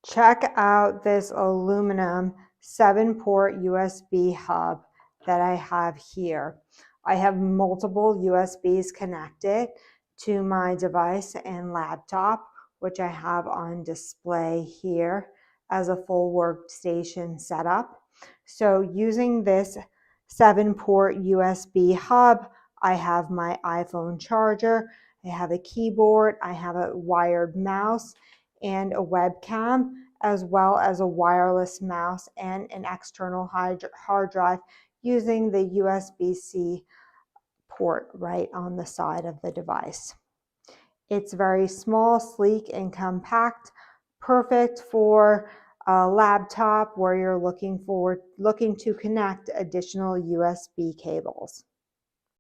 Check out this aluminum 7-port USB hub that I have here. I have multiple USBs connected to my device and laptop, which I have on display here as a full workstation setup. So using this 7-port USB hub, I have my iPhone charger, I have a keyboard, I have a wired mouse, and a webcam, as well as a wireless mouse and an external hard drive using the USB-C port right on the side of the device. It's very small, sleek, and compact, perfect for a laptop where you're looking to connect additional USB cables.